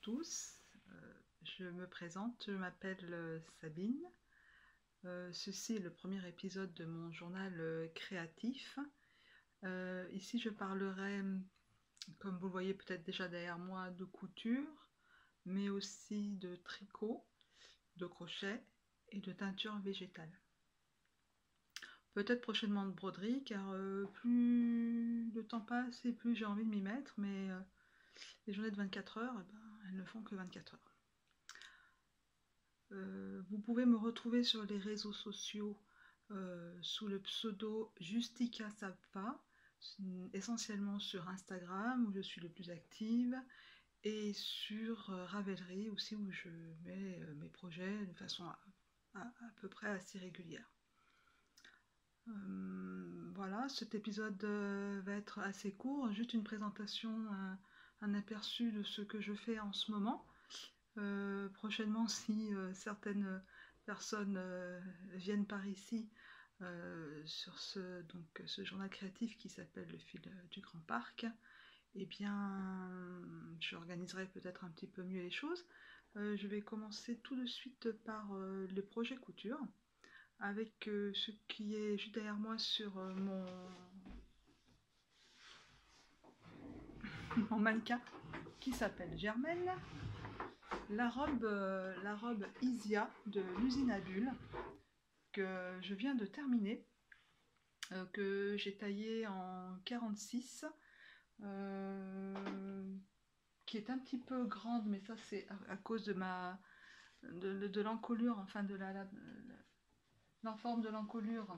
tous, je me présente, je m'appelle Sabine. Ceci est le premier épisode de mon journal créatif. Ici je parlerai, comme vous le voyez peut-être déjà derrière moi, de couture, mais aussi de tricot, de crochet et de teinture végétale. Peut-être prochainement de broderie, car plus le temps passe et plus j'ai envie de m'y mettre, mais les journées de 24 heures, elles ne font que 24 heures. Vous pouvez me retrouver sur les réseaux sociaux sous le pseudo Justica Sappa, essentiellement sur Instagram où je suis le plus active, et sur Ravelry aussi où je mets mes projets de façon à peu près assez régulière. Voilà, cet épisode va être assez court, juste une présentation, un aperçu de ce que je fais en ce moment. Prochainement, si certaines personnes viennent par ici sur ce journal créatif qui s'appelle Le fil du Grand Parc, eh bien, j'organiserai peut-être un petit peu mieux les choses. Je vais commencer tout de suite par les projets couture, avec ce qui est juste derrière moi sur mon mannequin qui s'appelle Germaine. La robe Isia de l'usine à bulles que je viens de terminer, que j'ai taillée en 46, qui est un petit peu grande, mais ça c'est à cause de l'encolure, enfin de l'enforme de l'encolure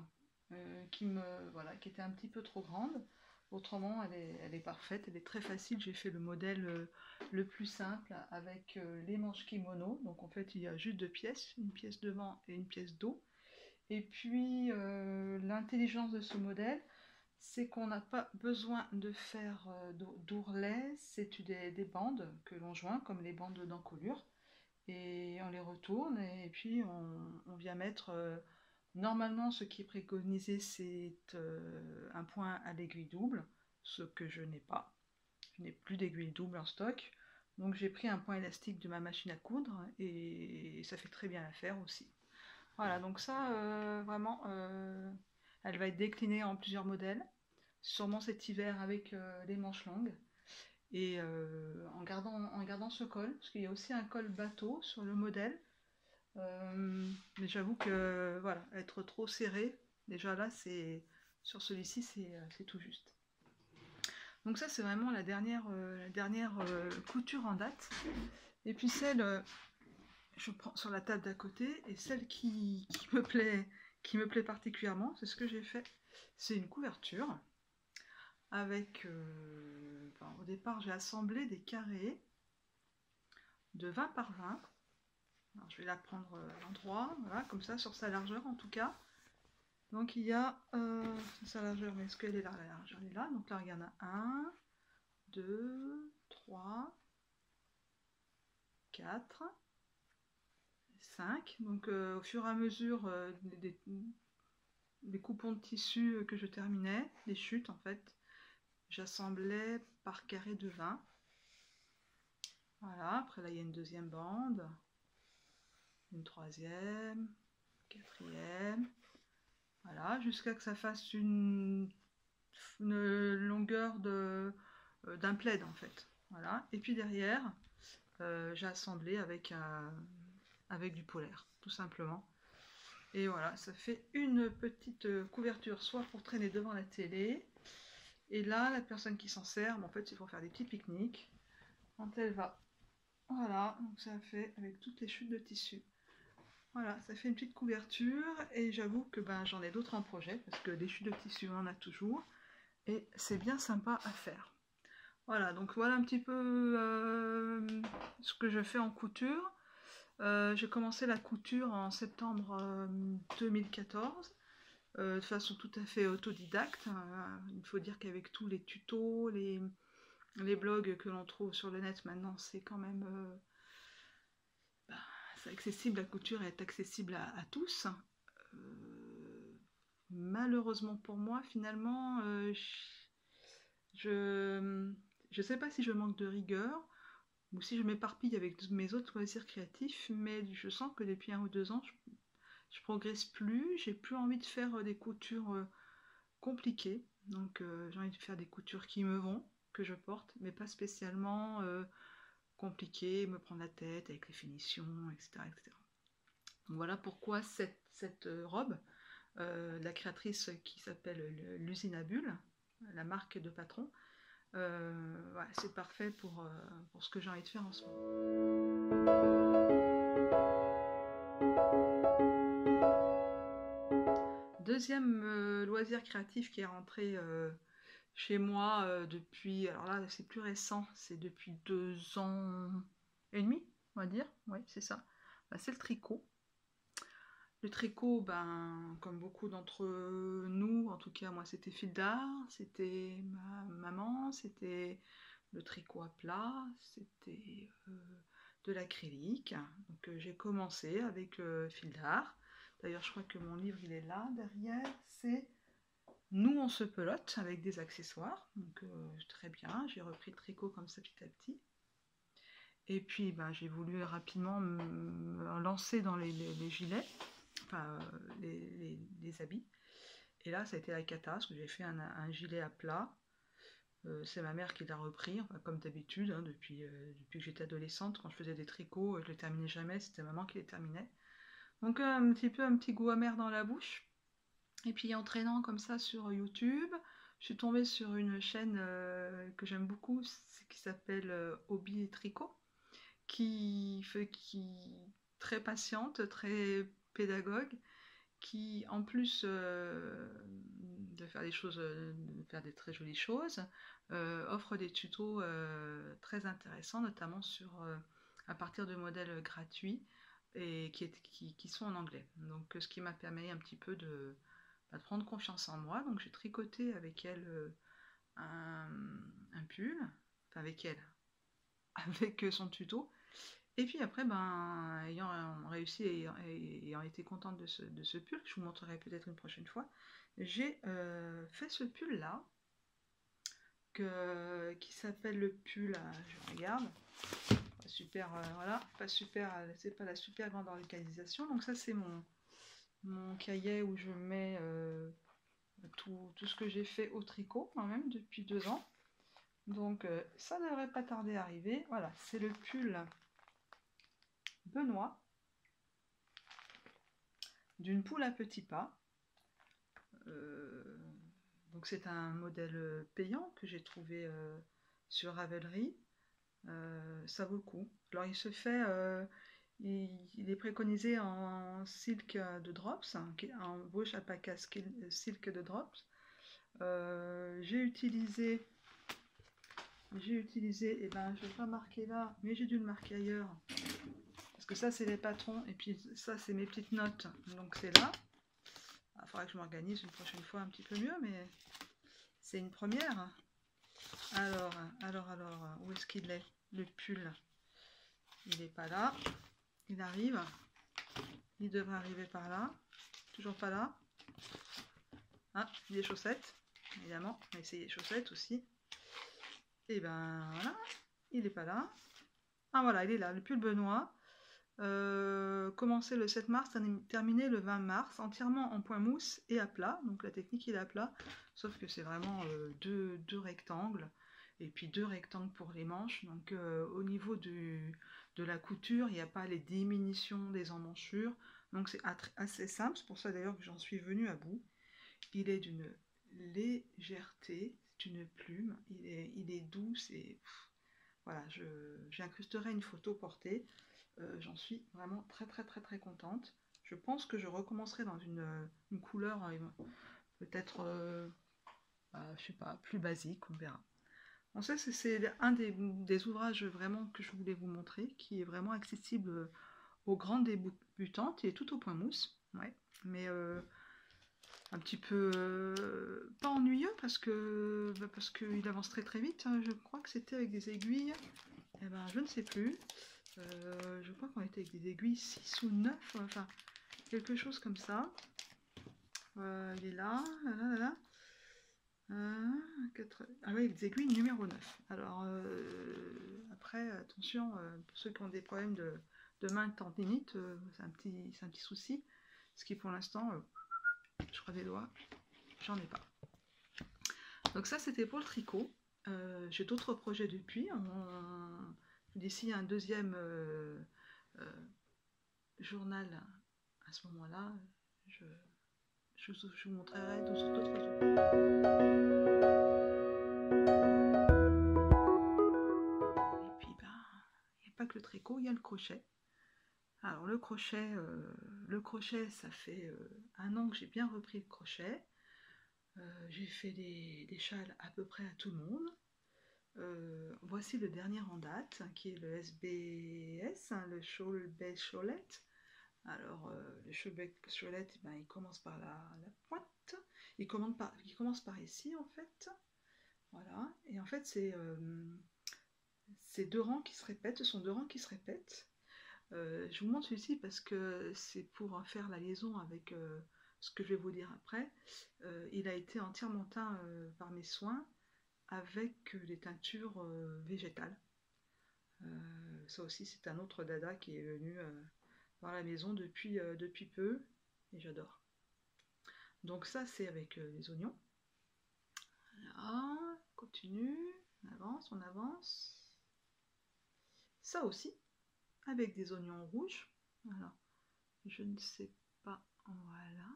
qui était un petit peu trop grande. Autrement, elle est parfaite, elle est très facile. J'ai fait le modèle le plus simple avec les manches kimono. Donc en fait, il y a juste deux pièces, une pièce devant et une pièce dos. Et puis, l'intelligence de ce modèle, c'est qu'on n'a pas besoin de faire d'ourlet. C'est des bandes que l'on joint, comme les bandes d'encolure. Et on les retourne et puis on vient mettre... Normalement, ce qui est préconisé, c'est un point à l'aiguille double, ce que je n'ai pas. Je n'ai plus d'aiguille double en stock. Donc j'ai pris un point élastique de ma machine à coudre et ça fait très bien l'affaire aussi. Voilà, donc ça, vraiment, elle va être déclinée en plusieurs modèles. Sûrement cet hiver avec les manches longues. Et en gardant ce col, parce qu'il y a aussi un col bateau sur le modèle. Mais j'avoue que voilà, être trop serré, déjà là, sur celui-ci, c'est tout juste. Donc ça, c'est vraiment la dernière couture en date. Et puis celle, je prends sur la table d'à côté, et celle qui me plaît particulièrement, c'est ce que j'ai fait. C'est une couverture avec, au départ, j'ai assemblé des carrés de 20 par 20. Alors, je vais la prendre à l'endroit, voilà, comme ça, sur sa largeur en tout cas. Donc il y a sa largeur, mais est-ce qu'elle est là? La largeur est là. Donc là, il y en a 1, 2, 3, 4, 5. Donc au fur et à mesure des coupons de tissu que je terminais, des chutes en fait, j'assemblais par carré de 20. Voilà, après là il y a une deuxième bande, une troisième, quatrième. Voilà, jusqu'à que ça fasse une longueur d'un plaid en fait. Voilà. Et puis derrière, j'ai assemblé avec du polaire, tout simplement. Et voilà, ça fait une petite couverture, soit pour traîner devant la télé. Et là, la personne qui s'en sert, en fait, c'est pour faire des petits pique-niques. Quand elle va, voilà, donc ça fait avec toutes les chutes de tissu. Voilà, ça fait une petite couverture et j'avoue que j'en ai d'autres en projet parce que des chutes de tissu on en a toujours et c'est bien sympa à faire. Voilà, donc voilà un petit peu ce que je fais en couture. J'ai commencé la couture en septembre 2014 de façon tout à fait autodidacte. Il faut dire qu'avec tous les tutos, les blogs que l'on trouve sur le net maintenant, c'est quand même... c'est accessible, la couture est accessible à tous. Malheureusement pour moi, finalement, je sais pas si je manque de rigueur ou si je m'éparpille avec mes autres loisirs créatifs, mais je sens que depuis 1 ou 2 ans, je progresse plus, j'ai plus envie de faire des coutures compliquées, donc j'ai envie de faire des coutures qui me vont, que je porte, mais pas spécialement compliquées, me prendre la tête avec les finitions, etc. etc. Donc voilà pourquoi cette robe, la créatrice qui s'appelle l'usine à bulles, la marque de patron, ouais, c'est parfait pour ce que j'ai envie de faire en ce moment. Deuxième loisir créatif qui est rentré chez moi depuis, alors là c'est plus récent, c'est depuis 2 ans et demi, on va dire, oui c'est ça, bah, c'est le tricot. Le tricot, ben, comme beaucoup d'entre nous, en tout cas moi c'était fil d'art, c'était ma maman, c'était le tricot à plat, c'était de l'acrylique. Donc j'ai commencé avec fil d'art. D'ailleurs je crois que mon livre il est là derrière, c'est Nous on se pelote avec des accessoires. Donc très bien, j'ai repris le tricot comme ça petit à petit. Et puis ben, j'ai voulu rapidement me lancer dans les gilets, enfin les habits. Et là ça a été la cata, parce que j'ai fait un gilet à plat. C'est ma mère qui l'a repris, enfin, comme d'habitude, hein, depuis que j'étais adolescente. Quand je faisais des tricots, je ne les terminais jamais, c'était maman qui les terminait. Donc un petit goût amer dans la bouche. Et puis en traînant comme ça sur YouTube, je suis tombée sur une chaîne que j'aime beaucoup, qui s'appelle Hobby et Tricot, qui très patiente, très pédagogue, qui en plus de faire des choses, de faire des très jolies choses, offre des tutos très intéressants, notamment à partir de modèles gratuits et qui sont en anglais. Donc ce qui m'a permis un petit peu de prendre confiance en moi. Donc j'ai tricoté avec elle un pull, enfin avec elle, avec son tuto. Et puis après, ben, ayant réussi et ayant été contente de ce pull, je vous montrerai peut-être une prochaine fois, j'ai fait ce pull là, qui s'appelle le pull, je regarde, pas super, voilà, pas super, c'est pas la super grande organisation. Donc ça c'est mon cahier où je mets tout ce que j'ai fait au tricot quand même depuis 2 ans. Donc ça ne devrait pas tarder à arriver. Voilà, c'est le pull Benoît d'une poule à petits pas. Donc c'est un modèle payant que j'ai trouvé sur Ravelry. Ça vaut le coup. Alors il se fait, il est préconisé en silk de drops, en Wash Alpaca silk de drops. J'ai utilisé, et ben je ne vais pas marquer là, mais j'ai dû le marquer ailleurs. Parce que ça c'est les patrons, et puis ça c'est mes petites notes, donc c'est là. Il faudra que je m'organise une prochaine fois un petit peu mieux, mais c'est une première. Alors, où est-ce qu'il est, le pull? Il n'est pas là. Il arrive. Il devrait arriver par là. Toujours pas là. Ah, des chaussettes. Évidemment, on va essayer les chaussettes aussi. Et ben voilà, il n'est pas là. Ah voilà, il est là, le pull Benoît. Commencé le 7 mars, terminé le 20 mars, entièrement en point mousse et à plat. Donc la technique il est à plat, sauf que c'est vraiment deux rectangles, et puis 2 rectangles pour les manches. Donc au niveau de la couture, il n'y a pas les diminutions des emmanchures. Donc c'est assez simple, c'est pour ça d'ailleurs que j'en suis venue à bout. Il est d'une légèreté, c'est une plume, il est doux, voilà, j'incrusterai une photo portée. J'en suis vraiment très contente. Je pense que je recommencerai dans une couleur peut-être, je sais pas, plus basique, on verra. Bon, ça c'est un des ouvrages vraiment que je voulais vous montrer, qui est vraiment accessible aux grandes débutantes. Il est tout au point mousse, ouais, mais un petit peu pas ennuyeux parce qu'il avance très vite. Je crois que c'était avec des aiguilles, eh ben, je ne sais plus. Je crois qu'on était avec des aiguilles 6 ou 9, enfin quelque chose comme ça. Il est là. Ah oui, les aiguilles numéro 9. Alors, après, attention, pour ceux qui ont des problèmes de main, de tendinite, c'est un petit souci. Ce qui, pour l'instant, je crois des doigts, j'en ai pas. Donc ça, c'était pour le tricot. J'ai d'autres projets depuis. D'ici un deuxième journal, à ce moment-là, je vous montrerai d'autres trucs. Et puis, il n'y a pas que le tricot, il y a le crochet. Alors le crochet, ça fait 1 an que j'ai bien repris le crochet. J'ai fait des châles à peu près à tout le monde. Voici le dernier en date, qui est le SBS, hein, le Shawl Base Shawlette. Alors, le Shawl Base Shawlette, il commence par la pointe. Il commence par ici, en fait. Voilà. Et en fait, c'est 2 rangs qui se répètent. Ce sont 2 rangs qui se répètent. Je vous montre celui-ci parce que c'est pour faire la liaison avec ce que je vais vous dire après. Il a été entièrement teint par mes soins avec des teintures végétales. Ça aussi, c'est un autre dada qui est venu dans la maison depuis peu et j'adore. Donc ça, c'est avec les oignons. Voilà, continue, on avance. Ça aussi, avec des oignons rouges. Alors, je ne sais pas, voilà.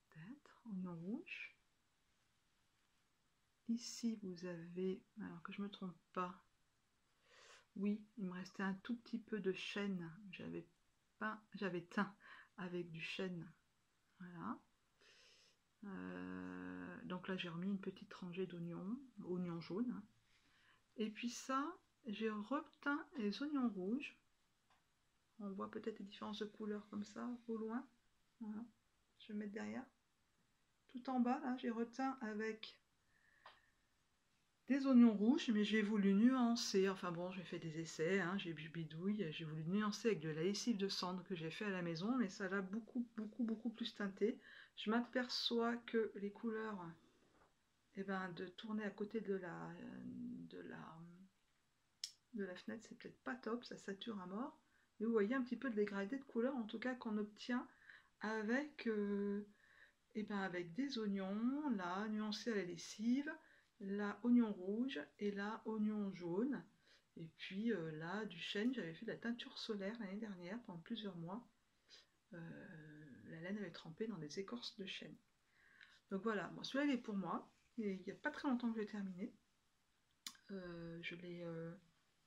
Peut-être, oignon rouge. Ici, vous avez, alors que je ne me trompe pas, oui, il me restait un tout petit peu de chêne. J'avais teint avec du chêne. Voilà. Donc là, j'ai remis une petite rangée oignons jaunes. Et puis ça, j'ai reteint les oignons rouges. On voit peut-être les différences de couleurs comme ça, au loin. Voilà. Je vais mettre derrière. Tout en bas, là, j'ai reteint avec des oignons rouges, mais j'ai voulu nuancer. Enfin bon, j'ai fait des essais, hein, j'ai bidouille, j'ai voulu nuancer avec de la lessive de cendre que j'ai fait à la maison, mais ça l'a beaucoup plus teinté. Je m'aperçois que les couleurs, de tourner à côté de la fenêtre, c'est peut-être pas top, ça sature à mort. Mais vous voyez un petit peu le dégradé de couleur, en tout cas qu'on obtient avec, avec des oignons, là, nuancés à la lessive, là, oignon rouge, et là, oignon jaune. Et puis là, du chêne, j'avais fait de la teinture solaire l'année dernière, pendant plusieurs mois. La laine avait trempé dans des écorces de chêne. Donc voilà, bon, celui-là, il est pour moi. Il n'y a pas très longtemps que je l'ai terminé. Il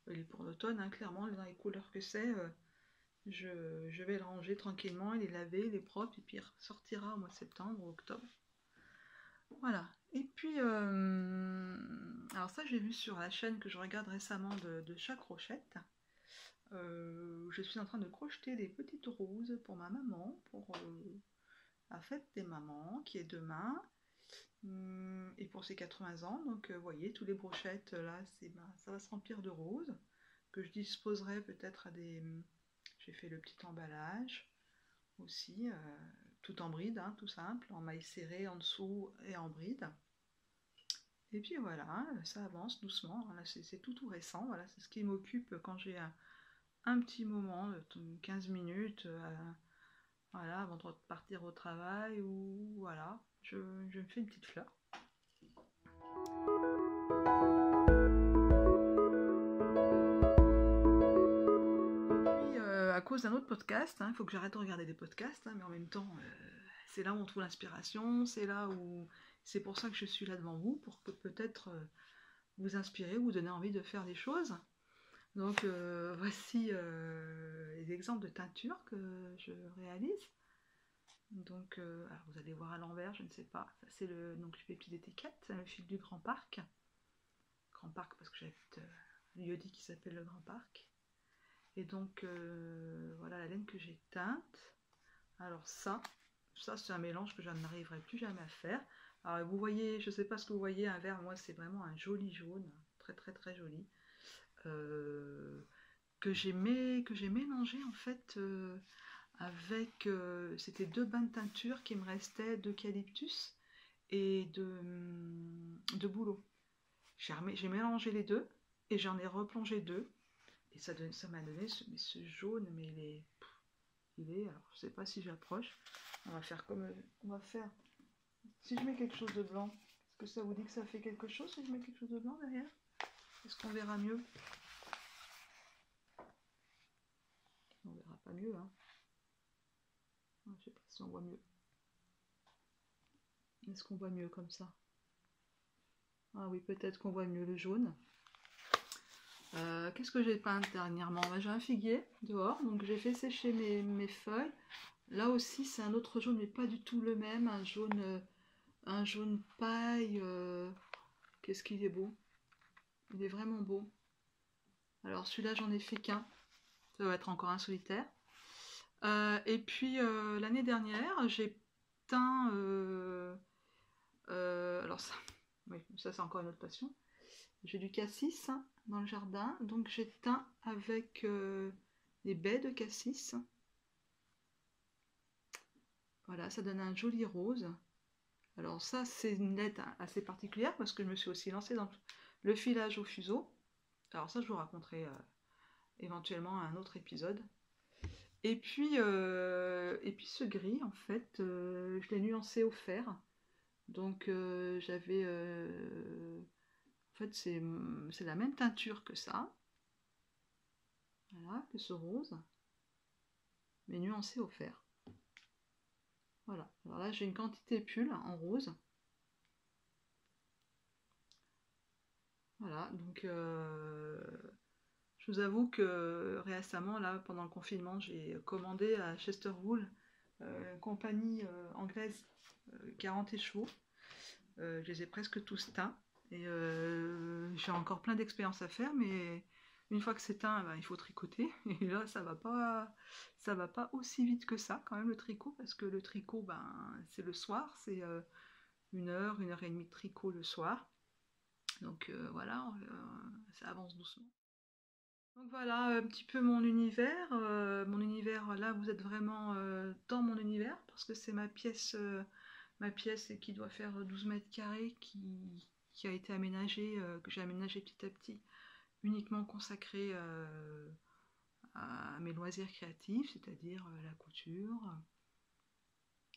est pour l'automne, hein, clairement, dans les couleurs que c'est. Je vais le ranger tranquillement, il est lavé, il est propre, et puis il sortira au mois de septembre ou octobre. Voilà. Et puis, alors ça, j'ai vu sur la chaîne que je regarde récemment de Chat Crochette. Je suis en train de crocheter des petites roses pour ma maman, pour la fête des mamans, qui est demain, et pour ses 80 ans. Donc, vous voyez, tous les brochettes, là, ça va se remplir de roses, que je disposerai peut-être à des... J'ai fait le petit emballage aussi, tout en bride, hein, tout simple, en maille serrée en dessous et en bride. Et puis voilà, ça avance doucement. Voilà, c'est tout récent. Voilà, c'est ce qui m'occupe quand j'ai un petit moment, 15 minutes, voilà, avant de partir au travail, ou voilà, je me fais une petite fleur. Puis, à cause d'un autre podcast, il faut que j'arrête de regarder des podcasts, mais en même temps, c'est là où on trouve l'inspiration, c'est là où... C'est pour ça que je suis là devant vous, pour que peut-être vous inspirer, vous donner envie de faire des choses. Donc voici les exemples de teintures que je réalise. Donc alors vous allez voir à l'envers, je ne sais pas. Ça c'est donc je fais des petites étiquettes, c'est le fil du Grand Parc. Grand Parc parce que j'habite un lieu-dit qui s'appelle le Grand Parc. Et donc voilà la laine que j'ai teinte. Alors ça c'est un mélange que je n'arriverai plus jamais à faire. Alors vous voyez, je ne sais pas ce que vous voyez, un vert, moi c'est vraiment un joli jaune, très joli. Que j'ai mélangé en fait avec, c'était 2 bains de teinture qui me restaient d'eucalyptus et de bouleau. J'ai mélangé les deux et j'en ai replongé deux. Et ça m'a donné ce jaune, mais alors je sais pas si j'approche. On va faire comme on va faire. Si je mets quelque chose de blanc, est-ce que ça vous dit que ça fait quelque chose si je mets quelque chose de blanc derrière? Est-ce qu'on verra mieux? On verra pas mieux, hein. Je sais pas si on voit mieux. Est-ce qu'on voit mieux comme ça? Ah oui, peut-être qu'on voit mieux le jaune. Qu'est-ce que j'ai peint dernièrement? J'ai un figuier dehors, donc j'ai fait sécher mes feuilles. Là aussi, c'est un autre jaune, mais pas du tout le même. Un jaune paille. Qu'est-ce qu'il est beau? Il est vraiment beau. Alors celui-là, j'en ai fait qu'un. Ça va être encore un solitaire. Et puis l'année dernière, j'ai teint. Alors ça, oui, ça c'est encore une autre passion. J'ai du cassis dans le jardin, donc j'ai teint avec des baies de cassis. Voilà, ça donne un joli rose. Alors ça, c'est une lettre assez particulière parce que je me suis aussi lancée dans le filage au fuseau. Alors ça, je vous raconterai éventuellement à un autre épisode. Et puis ce gris, en fait, je l'ai nuancé au fer. Donc j'avais... en fait, c'est la même teinture que ça. Voilà, que ce rose. Mais nuancé au fer. Voilà. Alors là, j'ai une quantité pull en rose. Voilà, donc je vous avoue que récemment, là, pendant le confinement, j'ai commandé à Chester Wool, une compagnie anglaise, 40 chevaux. Je les ai presque tous teints. Et j'ai encore plein d'expériences à faire, mais une fois que c'est teint, ben, il faut tricoter. Et là, ça va pas aussi vite que ça, quand même, le tricot, parce que le tricot, ben, c'est le soir, c'est 1 heure et demie de tricot le soir. Donc voilà, ça avance doucement. Donc voilà un petit peu mon univers. Mon univers, là, vous êtes vraiment dans mon univers, parce que c'est ma pièce qui doit faire 12 mètres carrés, qui a été aménagée, que j'ai aménagée petit à petit, uniquement consacrée à mes loisirs créatifs, c'est-à-dire la couture,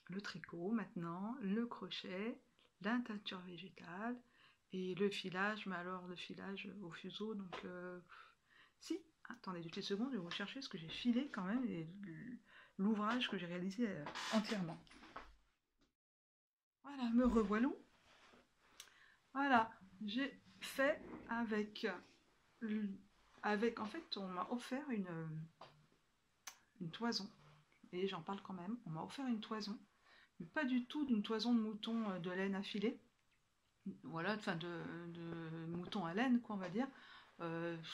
le tricot maintenant, le crochet, la teinture végétale et le filage, mais alors le filage au fuseau, donc si, attendez 2 petites secondes, je vais vous chercher ce que j'ai filé quand même, et l'ouvrage que j'ai réalisé entièrement. Voilà, me revoilà. Voilà, j'ai fait en fait, on m'a offert une toison, et j'en parle quand même, on m'a offert une toison, mais pas du tout d'une toison de mouton de laine à filer, voilà, enfin de mouton à laine, quoi, on va dire.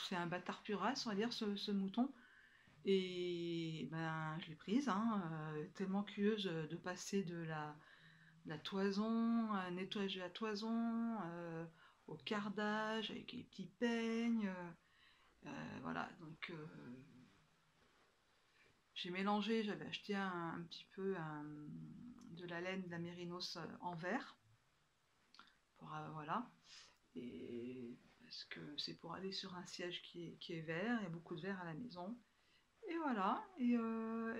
C'est un bâtard purasse, on va dire, ce mouton. Et ben, je l'ai prise, hein, tellement curieuse de passer de la toison, à nettoyage de la toison, au cardage avec les petits peignes. Voilà, donc j'ai mélangé, j'avais acheté un petit peu de la laine de la mérinos en verre. Voilà. Et parce que c'est pour aller sur un siège qui est vert, il y a beaucoup de verre à la maison. Et voilà, et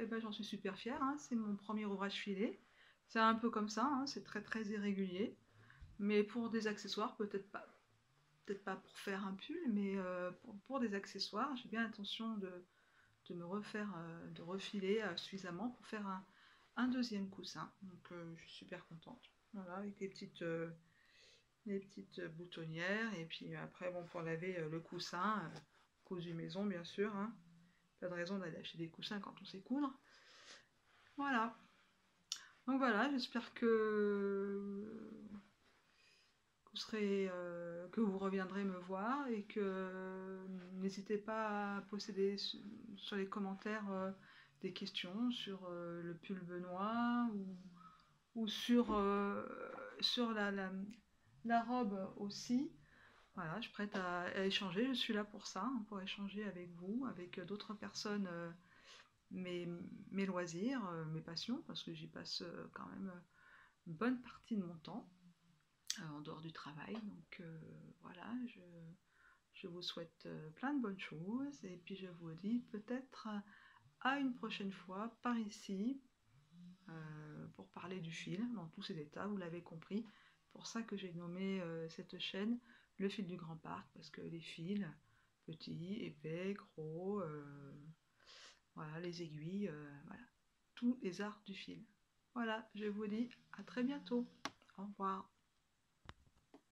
ben j'en suis super fière, hein. C'est mon premier ouvrage filé. C'est un peu comme ça, hein, c'est très très irrégulier. Mais pour des accessoires, peut-être pas pour faire un pull, mais pour des accessoires, j'ai bien l'intention de me refaire, de refiler suffisamment pour faire un deuxième coussin. Donc je suis super contente. Voilà, avec les petites boutonnières, et puis après, bon, pour laver le coussin, cousu maison bien sûr, hein. Pas de raison d'aller acheter des coussins quand on sait coudre. Voilà. Donc voilà, j'espère que vous reviendrez me voir, et que n'hésitez pas à posséder sur les commentaires des questions sur le pull Benoît, ou sur la robe aussi. Voilà, je suis prête à échanger, je suis là pour ça, hein, pour échanger avec vous, avec d'autres personnes, mes loisirs, mes passions, parce que j'y passe quand même une bonne partie de mon temps. en dehors du travail. Donc voilà, je vous souhaite plein de bonnes choses et puis je vous dis peut-être à une prochaine fois par ici pour parler du fil dans tous ses états, vous l'avez compris. Pour ça que j'ai nommé cette chaîne Le fil du grand parc, parce que les fils, petits, épais, gros, voilà, les aiguilles, voilà, tous les arts du fil. Voilà, je vous dis à très bientôt. Au revoir.